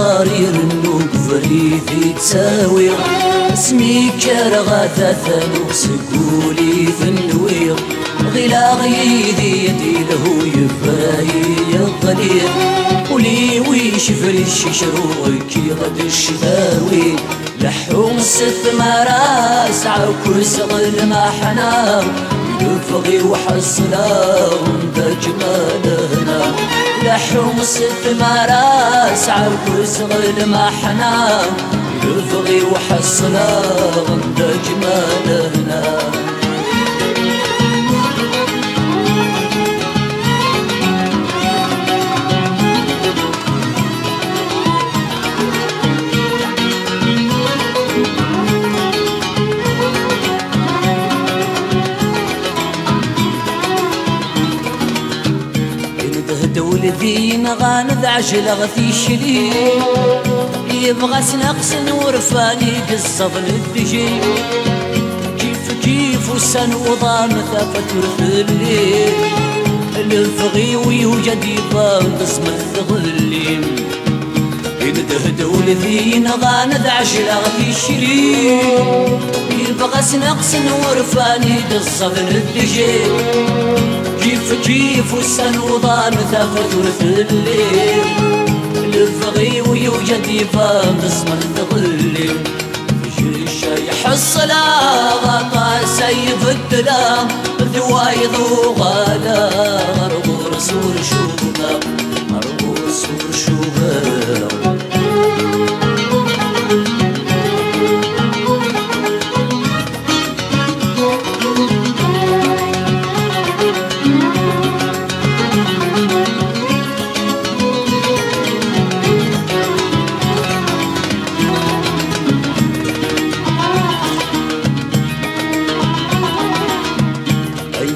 ضرير النوب فريدي تساوي اسمي كرغا ثاثانو سقولي في النوير غلا غيدي يدي له يفراي الضليل ولي ويش فريش شروكي غد الشفاوي لحوم ست مراس عكوس غل ما حنا يفغي وحصنا وندا جمالنا لحوم ست مراس عكوس غل ما حنا يفغي وحصنا وندا جمالنا ولذين غاند عجل غثي شلي يبغى سنقسن ورفاني قصة للدجي كيف وسن وضام ثافت ورثلي الفغي ويوجد يبان قسم الثغلي يندهد ولذين غاند عجل غثي شلي يبغى سنقسن ورفاني قصة للدجي كيف والسن وضان ثافت ورثلي الفغي ويوجد يفهم اسم التغلي الشاي حصلا غطا سيف الدلام ذوايض وغالا غرب رسول شوبا غرب رسول شوبا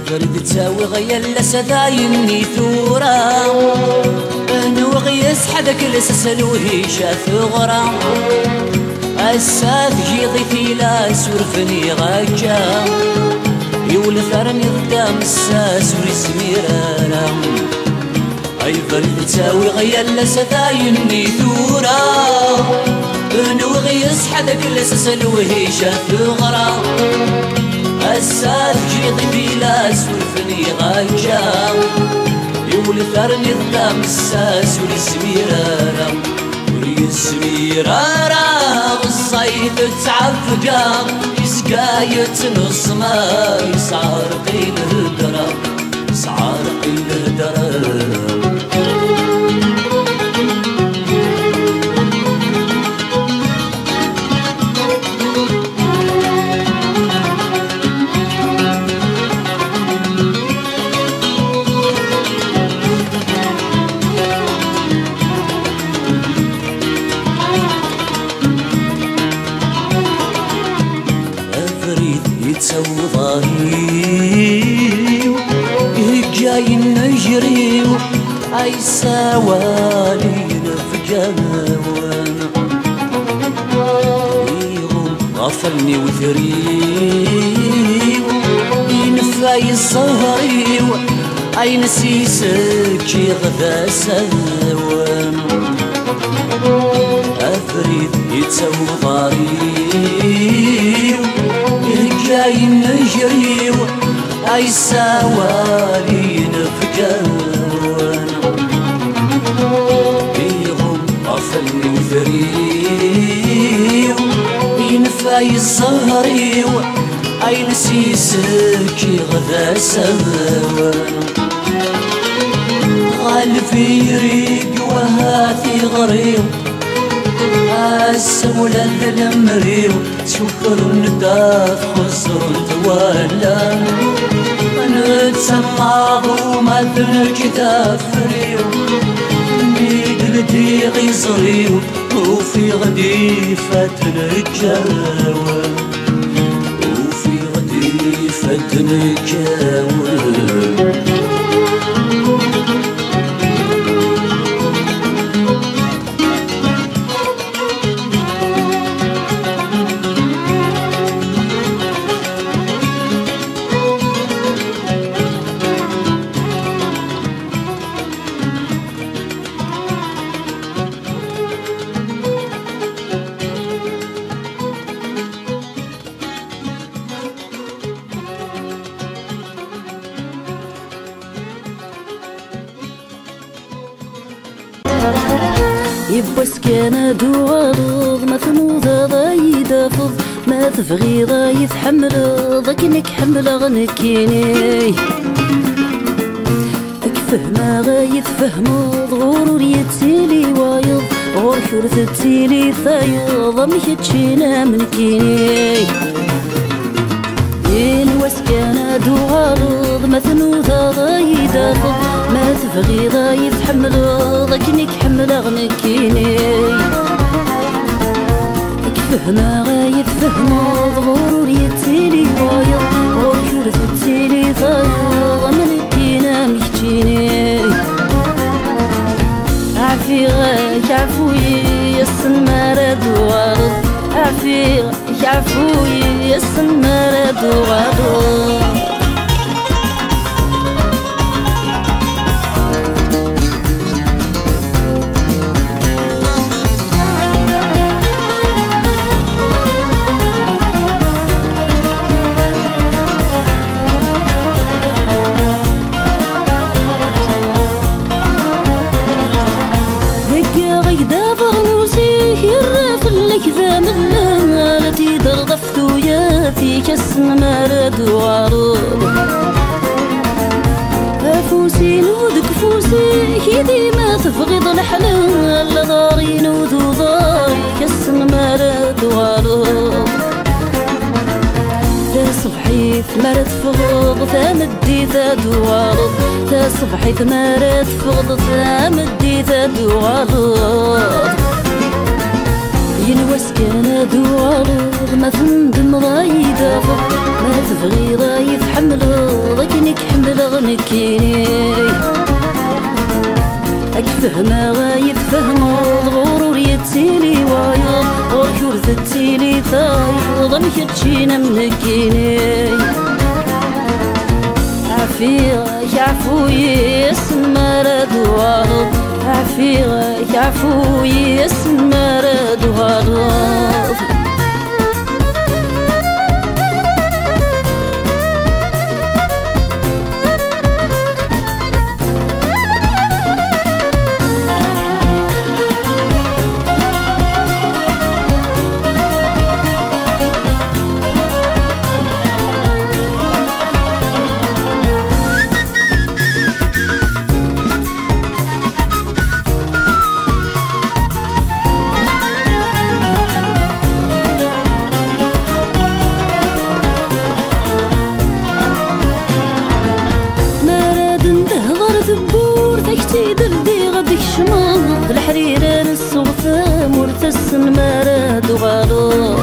فرد تساوي غيال سدايني ثورا نوغيس حدك لسسل وهيشا ثغرا الساث جيضي في لا سورفني غاجا يولثرني قدام الساس ورسمي رانا اي فرد تساوي غيال سدايني ثورا نوغيس حدك لسسل وهيشا ثغرا الساث جيضي بلا سولفني غاجا يولثرني قدام الساس ورسميرارا ورسميرارا الصيف تعفقا يسقاية نص ما يسعرقي الهدرا يسعرقي الهدرا يتسوى ضريو جاي نجري اي سوالي نفجاوان غفلني وثريو ينفاي الصهري اي نسيسك غدا سوان افريد يتسوى ضريو جاي نجري اي سوالي نفجاوان بيهم غفلني وثريو ينفاي الصهري اي نسيسك غدا سوان غالفي ريق وهاثي غريب السولة المريو شكر نداف خسر تولى نتسمع ضومة الكتاب فريو ميد لدي غيصريو وفي غدي فتن الجاوة وفي غدي فتن الجاوة يبوس كان دوارض ما ثنوض ضايد فض ما تبغي ضايد حمل ضكنك حمل غنكيني فهما غايد فهمو غرور يتسيلي وايض غور كرث تسيلي ثايض ميتشينا من كيني ينوس كان دوارض ما ثنوذا غايد فض ما تبغي ضايد حمل ضكنك حمل غنكيني فهما غايد فهمو غرور يتسيلي وايض غور كرث تسيلي ثايض من كينا ميتشيني عفي غاك عفوي يسن مرد وارض عفي غاك عفوي يسن مرد وارض كذا من التي ضغفت وياتي كسن مرد وعروض فوسي نودك فوسي كيدي ما تفقد الحلال لضاري نوذ ضاري كسن مرد وعروض تا صبحي ثمرت فغض ثامدي ثاد وعروض تا صبحي ثمرت فغض ثامدي ثاد وعروض ينوس كان دوارض ما تندم ضايد فض ما تبغي ضايد حمل ضكنك حمل غنكيني فهما غايد فهمو غرور يتسيلي وايض غور كرث تسيلي ثايض ميتشينا منكيني عفي غاك عفوي يسن مرد وارض عفي غاك عفوي يسن مرد وارض شمال الحريرة للصوفة مرتسن مراد وغالوط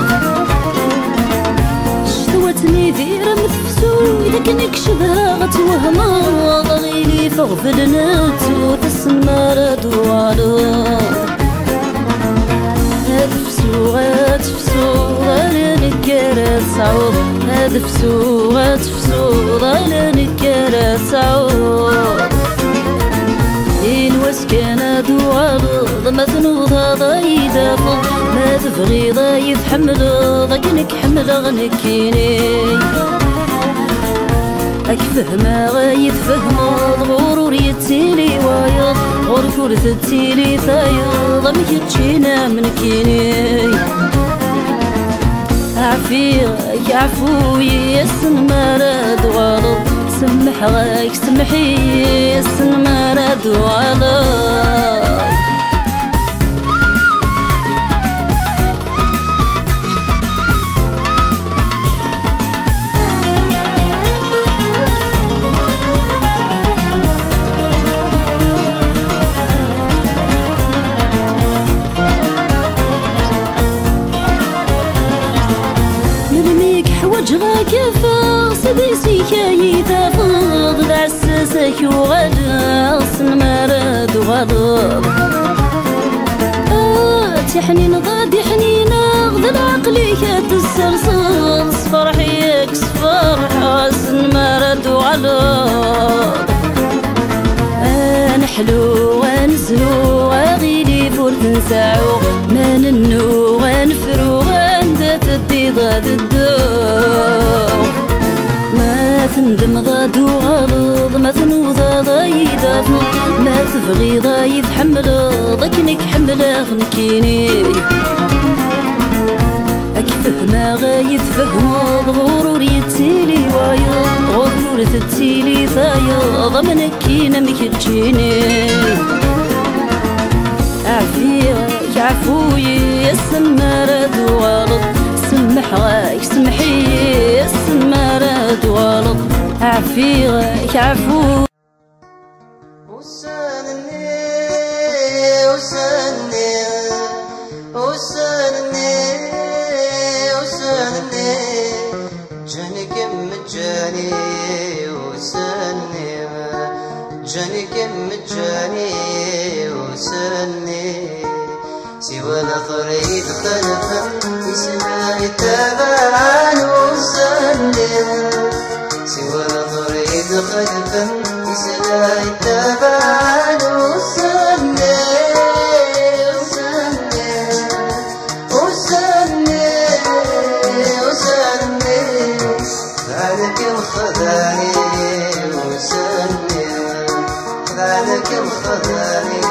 شتوتني ذيرة متفسو لكنك شبها غتوهما ضغيلي فغفل ناتو تسن مراد وغالوط هادفسو غاتفسو غالا نكارا سعود هادفسو غاتفسو غالا نكارا سعود ينوس كان دوارض ما ثنوضا ضايد فض ما تبغي ضايد حمل ضكنك حمل غنكيني فهما غايد فهمو غرور يتسيلي وايض غور كرث تسيلي ثايض ميتشينا منكيني عفي غاك عفوي يسن مراد وارض سمح غاك سمحي يسن مراد وعلاي نرميك حواج غاك فاصدي كاي تفض عساسك وغدا صن مراد وغضب تحنين غادي حنينة غدا العقلي كتسرصد صفر حيك صفر حسن مراد وغضب نحلو ونزلو غيلي فورت نساعو ما ننو غنفرو غندات الديضة الدو تندم ضاد وغلظ ما تنوض ضايدة ما تبغي ضايد حمل ضكنك حمله نكيني أكفهما غايد فهمض غرور يتسيلي وايض غرور تتسيلي ثايض منك كينا مكتشيني عفيك عفوي السمارة دوالط سمح غايك سمحي السمارة دوالط عفيك عفوي وسانني وسانني وسانني وسانني جاني كم جاني وسانني جاني كم جاني وسانني سوى نظري خلفا يسمع يتابعان وسانني سوى نظري خلفا يسمع يتابعان وسانني وسانني وسانني وسانني ذلك الخذاني وسانني ذلك الخذاني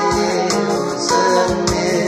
وسانني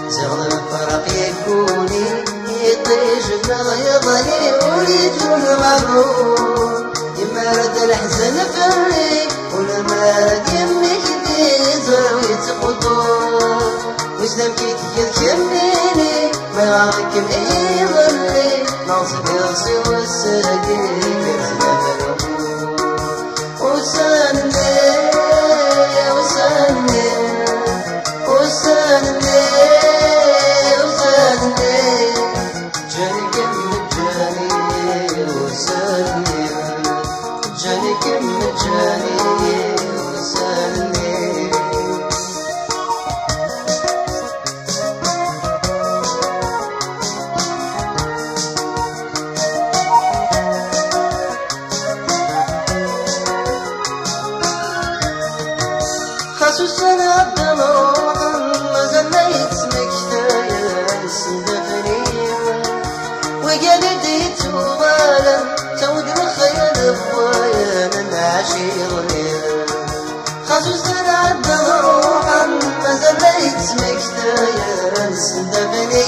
زغل الفرق يكوني يطيش بغيظني وليد المغرور يما رد الحزن فري ولما رد يمك بيزر ويتقدر وسلم كيك يكملني ما يعرك بأي ظلي ناصب يغسي والسرقي يرزق وسانني وسانني وسانني وسانني جاني كم جاني وسانني جاني كم جاني وسانني خصوصا عبد الله ما زليت مكتايا سندفني وقلديت وغالا تود الخيال بوايا من عشيرني خصوصا عبد الله ما زليت مكتايا سندفني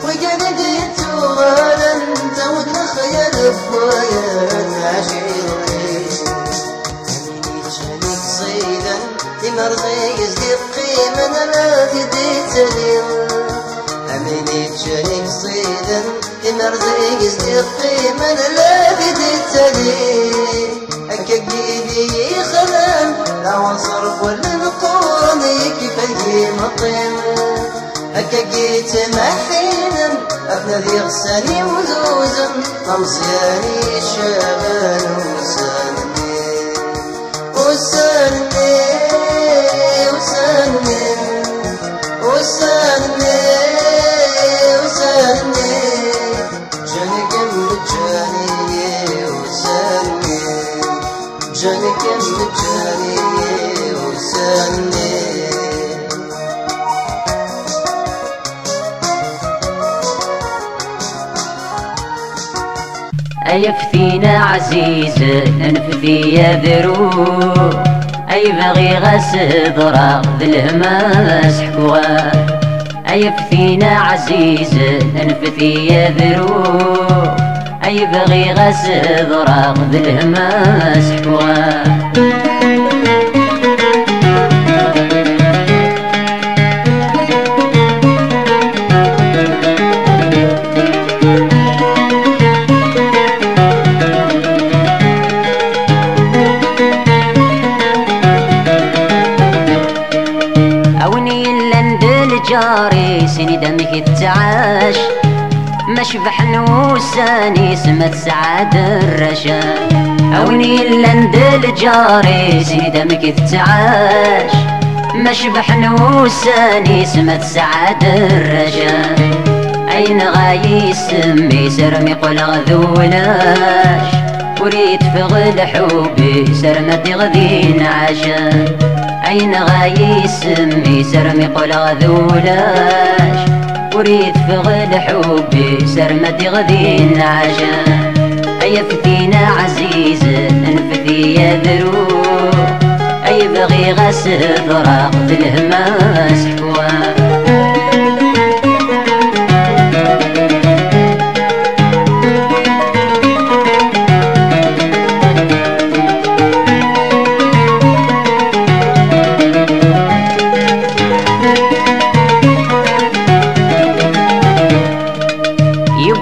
وقلديت وغالا تود الخيال بوايا من عشيرني مرضي يزدق قيمة لا تديتني أميني تشانيك صيدا مرضي يزدق قيمة لا تديتني أكا قيدي خلان لا وصرف ولا نقورني كيف القيمة قيمة أكا قيت محينا أفنى ذي غساني وذوزا أمصياني شابان وسانني وسانني وسانني وسانني وسانني جاني كم جاني وسانني جاني كم جاني وسانني أيفتينا عزيز أنفذي يا ذروب أي بغي غسدرا ذلهماس حكوها أيفتينا عزيز أنفذي يا ذروب أي بغي غسدرا ذلهماس حكوها الجاري سيني دمك تعاش ما شبح نوساني سمت سعاد الرشا أوني لند الجاري سيني دمك تعاش ما شبح نوساني سمت سعاد الرشا أين غاي سمي سرمي قل غذولاش وريت فغل حبي سرمتي غذين عشا أين غاي سمي سرمي قل غذولاش وريت فغل حبي سرمتي غذين عشا أي فتينا عزيز انفثي يا ذروح أي بغي غسد راقد الهماس حواه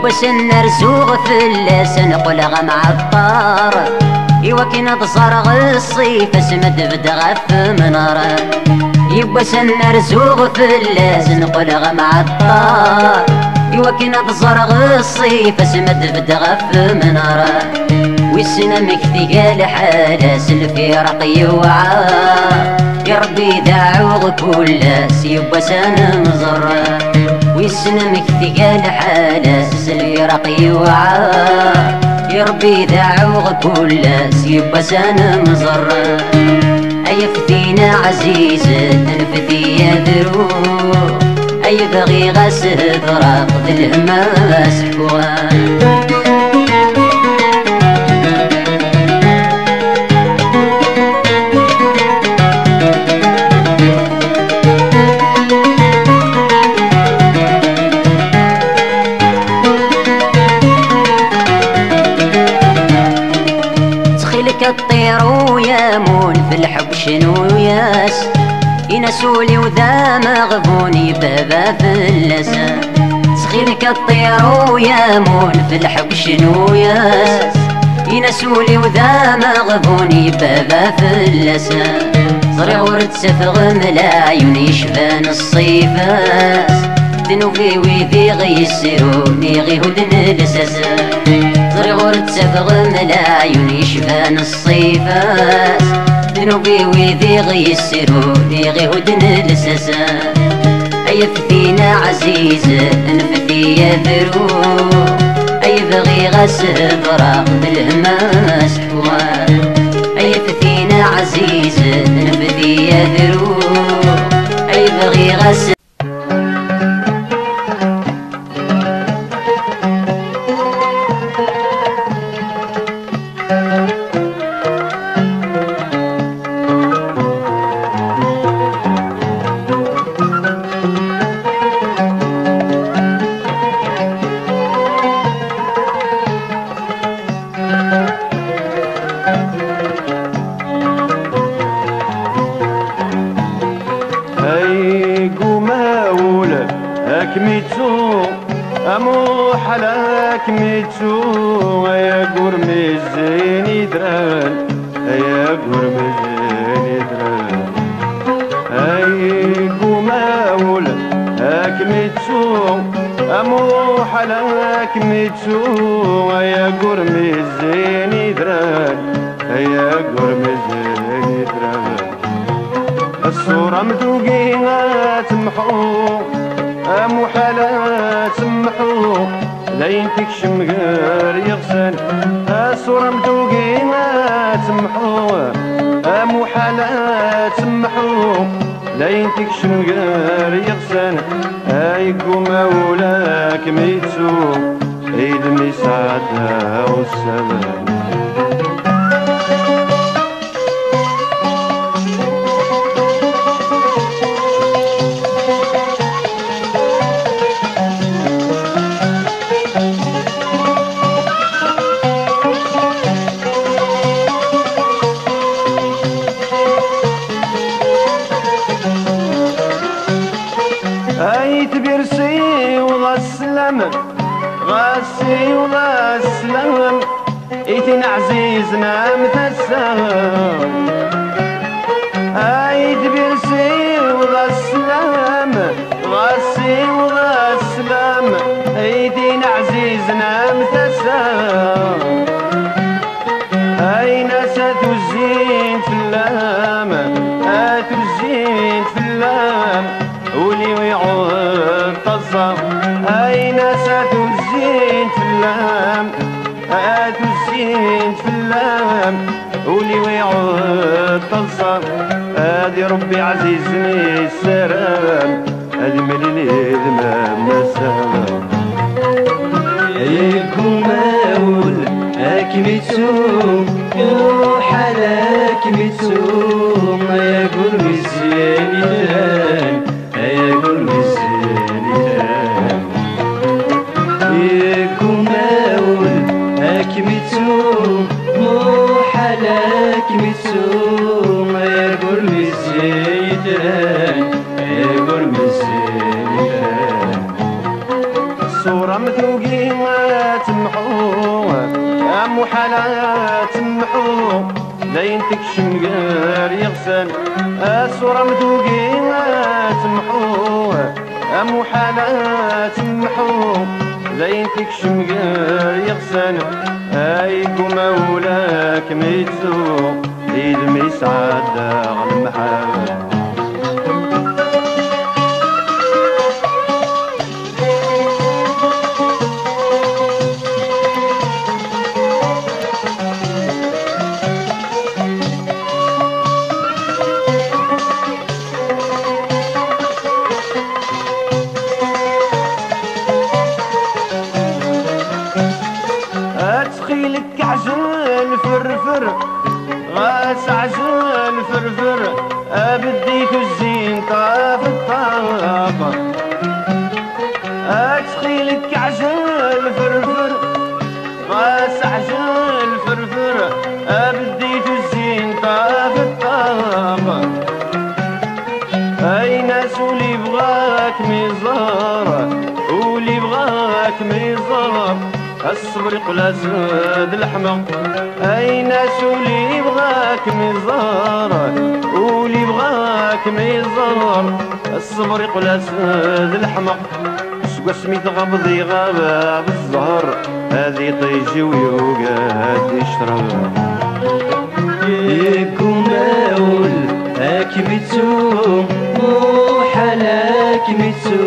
يبس النرزوغ في اللسان قلغ مع الطار يوكي تصرغ الصيف اسمد بدغف منارة يبس النرزوغ في اللسان قلغ مع الطار يوكي تصرغ الصيف اسمد بدغف منارة والسنة مكتيقال حالة سلفي رقي وعار يا ربي داعوغ كل يبس انا مزرة والسنة مكتيقال حالة سلفي رقي وعار يا ربي داعوغ كل يبس انا مزرة أي فتينا عزيزة انفتي يا ذروح أي بغي غسد راقد الهماس حوان الطير ويامون في الحب شنو ياس ينسولي وذا مغبوني بابا في اللسان صغيرك الطير ويامون في الحب شنو ياس ينسولي وذا مغبوني بابا في اللسان صغير تسفغ ملايون يشبان الصيفاس ذنوبي ويذي غيسروني غي هدن لساسان صغير تسفغ ملايون يشبان الصيفاس ذنوبي ويذي غيسروني غي هدن لساسان أي فتينا عزيزة انفتي يا ذروح أي بغي غسد راقد الهماس حوان أي فتينا عزيزة انفتي يا ذروح أي بغي غسد ميتو امو حلاك ميتو يا قرمي الزيني دران يا قرمي الزيني دران اي قوما ولا هاك ميتو امو حلاك ميتو يا قرمي الزيني دران يا قرمي الزيني دران الصورة مدوقينها تمحو امو حالات سمحو لين تكشم غير يغسل الصورة مدوقينها تمحو امو حالات سمحو لين تكشم غير يغسل ايكو مولاك ميتو عيد مساعدة والسلام تبرسي وغسلم غاسي وغسلم ايتين عزيزنا متسام هاي تبرسي وغسلم الصام أي ناس الزين في اللام الزين في اللام ولي ويعود تلصام هادي ربي عزيزني السلام هادي مليلي المام السلام يكون ماول أكمتو يوحل أكمتو يا قرب الزينيان يا قرب الزينيان يكون ماول أكمتو يوحل أكمتو يا قرب الزينيان يا قرب الزينيان صورة مثوقي ما تمحوها يا محالة تمحوها لين تكشم غير يغسل الصورة مثوقي ما تمحوها يا محالة تمحوها لين تكشم غير يغسل هايكو مولاك ميتو عيد ميسعد على المحال تخيلك عجل فرفر غاس عجل فرفر بديك الزين طاف الطاقة تخيلك عجل فرفر غاس عجل فرفر بديك الزين طاف الطاقة اي ناس ولي بغاك ميزار ولي بغاك ميزار الصبر يقول زاد الحمى اي ناس ولي بغاك ميزار ولي بغاك ميزار الصبر يقول زاد الحمى سوا سميت غبضي غابة بالزهر هذي طيجي ويوقات يشرب يكون ماول أكمتو محال أكمتو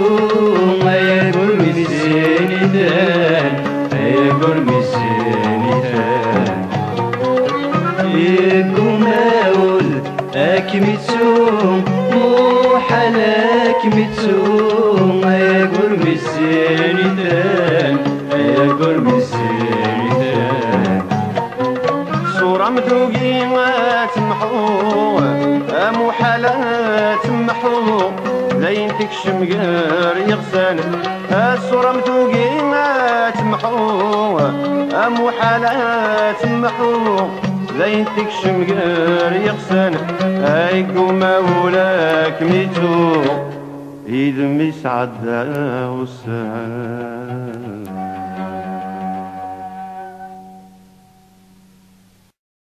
يا قرب الزينيان يا قرب الزينيان يكون ماول أكمتو محال أكمتو يا قرب الزينيان يا قرب الزينيان صورة مذوقي ما تمحوها محالة تمحوها لين تكشم غير يغسل الصورة مذوقي ما تمحوها محالة تمحوها لين تكشم غير يغسل هايكو مولاك ميتو يدمي سعد وسام